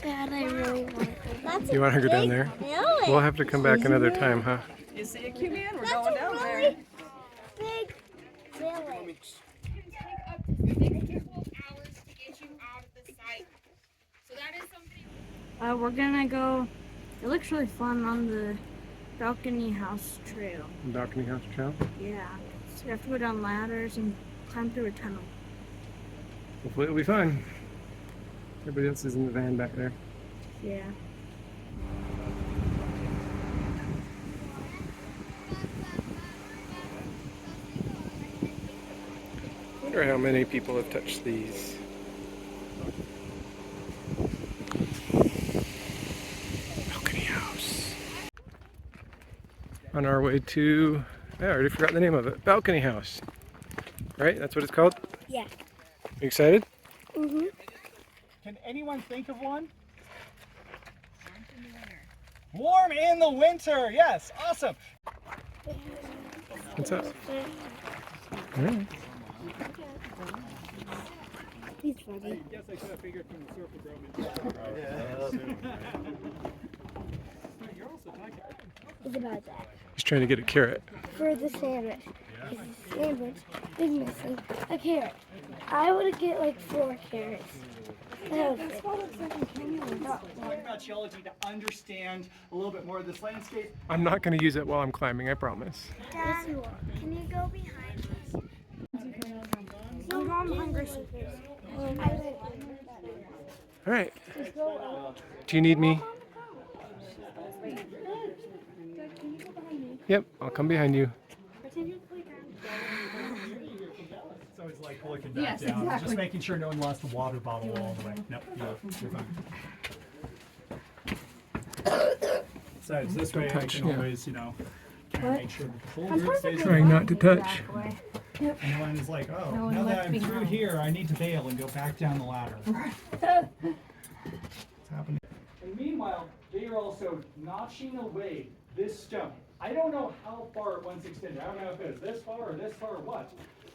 Dad, I really want to. You want to go down there? We'll have to come back another time, huh? You see it, Q-Man? We're going down there. Big village. It can take up to 6 to 12 hours to get you out of the site. So that is something. We're gonna go. It looks really fun on the balcony house trail. Balcony house trail? Yeah. So you have to go down ladders and climb through a tunnel. Hopefully it'll be fun. Everybody else is in the van back there. Yeah. I wonder how many people have touched these. Balcony house. On our way to, I already forgot the name of it. Balcony house. Right? That's what it's called? Yeah. You excited? Mhm. Can anyone think of one? Warm in the winter. Yes, awesome. What's up? All right. He's funny. Yes, I should have figured from the surface room. You're also talking. It's about that. He's trying to get a carrot. For the sandwich. Because the sandwich is missing a carrot. I would get like 4 carrots. That's what it's like in Kenya. We're talking about geology to understand a little bit more of this landscape. I'm not going to use it while I'm climbing, I promise. Dad, can you go behind us? I'm going behind Gracie. All right. Do you need me? Yep, I'll come behind you. It's always like looking back down, just making sure no one lost the water bottle all the way. Nope, you're fine. So it's this way I can always, try and make sure the whole group stays Trying not to touch. And when it's like, oh, now that I'm through here, I need to bail and go back down the ladder. It's happening. And meanwhile, they are also notching away this stone. I don't know how far it once extended. I don't know if it was this far or what.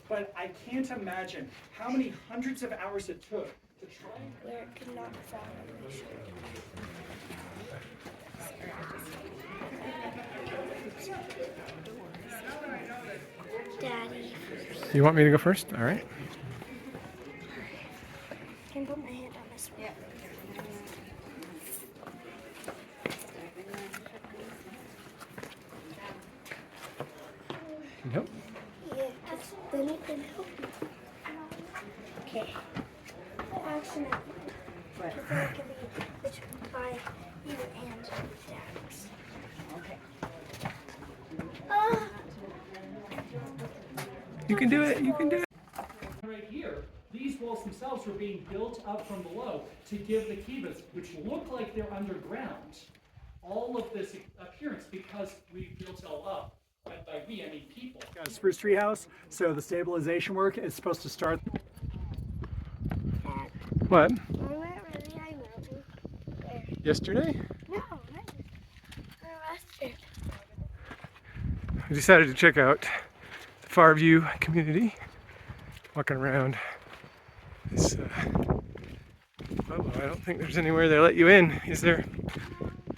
But I can't imagine how many hundreds of hours it took to try Where it could not fall on the shore. Daddy. You want me to go first? All right. Can I put my hand on this one? Can you help? Yeah, then it can help me. Okay. Accident. Because I can be between by you and Dad's. Okay. You can do it. You can do it. right here. These walls themselves were being built up from below to give the kivas, which look like they're underground, all of this appearance because we built it all up. And by we, I mean people. Got a spruce tree house, so the stabilization work is supposed to start. What? We went really high mountain. Where? Yesterday? No, yesterday. I decided to check out the Farview community. Walking around this. Oh, I don't think there's anywhere they let you in, is there?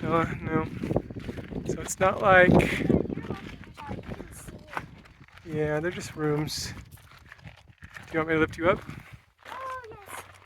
No, no. So it's not like. Yeah, they're just rooms. Do you want me to lift you up?